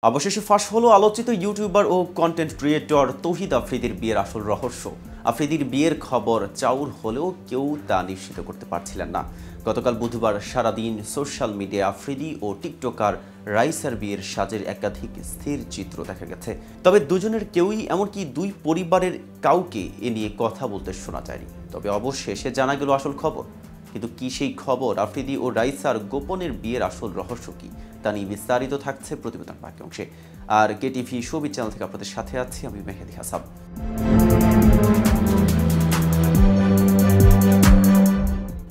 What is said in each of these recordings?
অবশেষে ফাঁস হলো আলোচিত ইউটিউবার ও কন্টেন্ট ক্রিয়েটর তৌহিদ আফ্রিদির বিয়ের আসল রহস্য। আফ্রিদির বিয়ের খবর চাউর হলেও কেউ তা নিশ্চিত করতে পারছিলেন না। গতকাল বুধবার সারাদিন সোশ্যাল মিডিয়ায় আফ্রিদি ও টিকটকার রাইসার বিয়ের সাজের একাধিক স্থির চিত্র দেখা গেছে। তবে দুজনের কেউই, এমনকি দুই পরিবারের কাউকে এ নিয়ে কথা বলতে শোনা যায়নি। তবে অবশেষে জানা গেল আসল খবর। কিন্তু কি সেই খবর? আফ্রিদি ও রাইসার গোপনের বিয়ের আসল রহস্য কি, তা নিয়ে বিস্তারিত থাকছে প্রতিবেদন বাকি অংশে। আর কেটিভি শোবিজ চ্যানেল থেকে আপনাদের সাথে আছি আমি মেহেদি হাসান।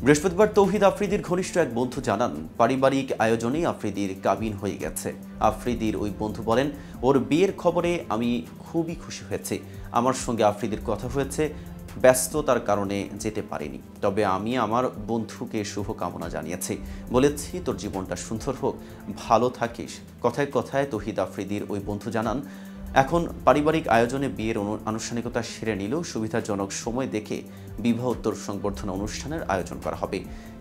বৃহস্পতিবার তৌহিদ আফ্রিদির ঘনিষ্ঠ এক বন্ধু জানান, পারিবারিক আয়োজনেই আফ্রিদির কাবিন হয়ে গেছে। আফ্রিদির ওই বন্ধু বলেন, ওর বিয়ের খবরে আমি খুবই খুশি হয়েছি। আমার সঙ্গে আফ্রিদির কথা হয়েছে, ব্যস্ততার কারণে যেতে পারিনি। তবে আমি আমার বন্ধুকে শুভকামনা জানিয়েছি, বলেছি তোর জীবনটা সুন্দর হোক, ভালো থাকিস। কথায় কথায় তৌহিদ আফ্রিদির ওই বন্ধু জানান, এখন পারিবারিক আয়োজনে বিয়ের আনুষ্ঠানিকতা সেরে নিলেও সুবিধাজনক সময় দেখে বিবাহোত্তর সংবর্ধনা অনুষ্ঠানের আয়োজন করা হবে।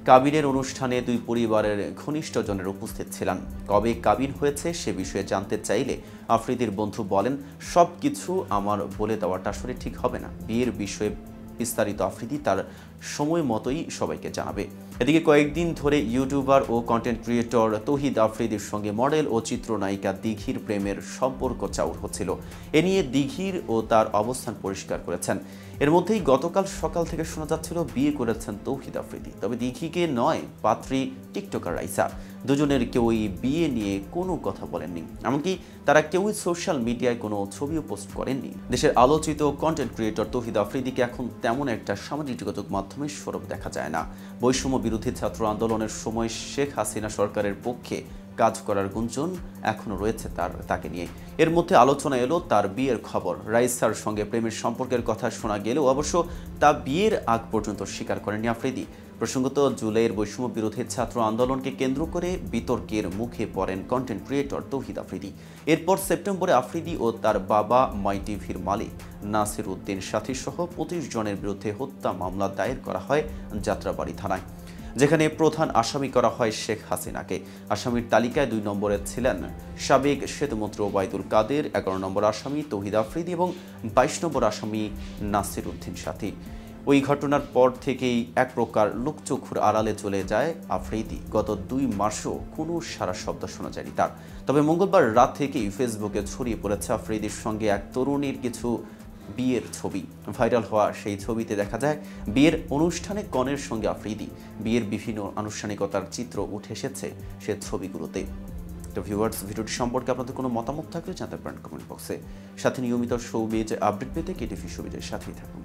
কাবিনের অনুষ্ঠানে দুই পরিবারের ঘনিষ্ঠজনের উপস্থিত ছিলেন। কবে কাবিন হয়েছে সে বিষয়ে জানতে চাইলে আফ্রিদির বন্ধু বলেন, সব কিছু আমার বলে দেওয়াটা আসলে ঠিক হবে না। বিয়ের বিষয়ে বিস্তারিত আফ্রিদি তার সময় মতোই সবাইকে জানাবে। এদিকে কয়েকদিন ধরে ইউটিউবার ও কন্টেন্ট ক্রিয়েটর তৌহিদ আফ্রিদির সঙ্গে মডেল ও চিত্রনায়িকা দিঘির প্রেমের সম্পর্ক চাউর হচ্ছিল। এ নিয়ে দিঘির ও তার অবস্থান পরিষ্কার করেছেন। এর মধ্যেই গতকাল সকাল থেকে শোনা যাচ্ছিল বিয়ে করেছেন তৌহিদ আফ্রিদি। তবে দিঘিকে নয়, পাত্রী টিকটকার রাইসা। দুজনের কেউই বিয়ে নিয়ে কোনো কথা বলেননি, এমনকি তারা কেউই সোশ্যাল মিডিয়ায় কোনো ছবিও পোস্ট করেননি। দেশের আলোচিত কন্টেন্ট ক্রিয়েটর তৌহিদ আফ্রিদিকে এখন তেমন একটা সামাজিক যোগাযোগ মাধ্যমে সরব দেখা যায় না। বৈষম্য বিরোধী ছাত্র আন্দোলনের সময় শেখ হাসিনা সরকারের পক্ষে কাজ করার গুঞ্জন এখনও রয়েছে তাকে নিয়ে। এর মধ্যে আলোচনা এলো তার বিয়ের খবর। রাইসার সঙ্গে প্রেমের সম্পর্কের কথা শোনা গেলেও অবশ্য তা বিয়ের আগ পর্যন্ত স্বীকার করেননি আফ্রিদি। প্রসঙ্গত, জুলাইয়ের বৈষম্য বিরোধী ছাত্র আন্দোলনকে কেন্দ্র করে বিতর্কের মুখে পড়েন কন্টেন্ট ক্রিয়েটর তৌহিদ আফ্রিদি। এরপর সেপ্টেম্বরে আফ্রিদি ও তার বাবা মাই টিভির মালিক নাসির উদ্দিন সাথী সহ ২৫ জনের বিরুদ্ধে হত্যা মামলা দায়ের করা হয় যাত্রাবাড়ি থানায়, যেখানে প্রধান আসামি করা হয় শেখ হাসিনাকে। আসামির তালিকায় ২ নম্বরে ছিলেন সাবেক সেতুমন্ত্রী ওবায়দুল কাদের, ১১ নম্বর আসামি তৌহিদ আফ্রিদি এবং ২২ নম্বর আসামি নাসির উদ্দিন সাথী। ওই ঘটনার পর থেকেই এক প্রকার লুকচক্ষুর আড়ালে চলে যায় আফ্রিদি। গত ২ মাসও কোনো সারা শব্দ শোনা যায়নি তার। তবে মঙ্গলবার রাত থেকেই ফেসবুকে ছড়িয়ে পড়েছে আফ্রিদির সঙ্গে এক তরুণীর কিছু বিয়ের ছবি। ভাইরাল হওয়া সেই ছবিতে দেখা যায় বিয়ের অনুষ্ঠানে কনের সঙ্গে আফ্রিদি। বিয়ের বিভিন্ন আনুষ্ঠানিকতার চিত্র উঠে এসেছে সে ছবিগুলোতে। তো ভিউয়ার্স, ভিডিওটি সম্পর্কে আপনাদের কোনো মতামত থাকলে জানাতে পারেন কমেন্ট বক্সে। সাথে নিয়মিত শোবিজ আপডেট পেতে কেটিভি শোবিজের সাথেই থাকুন।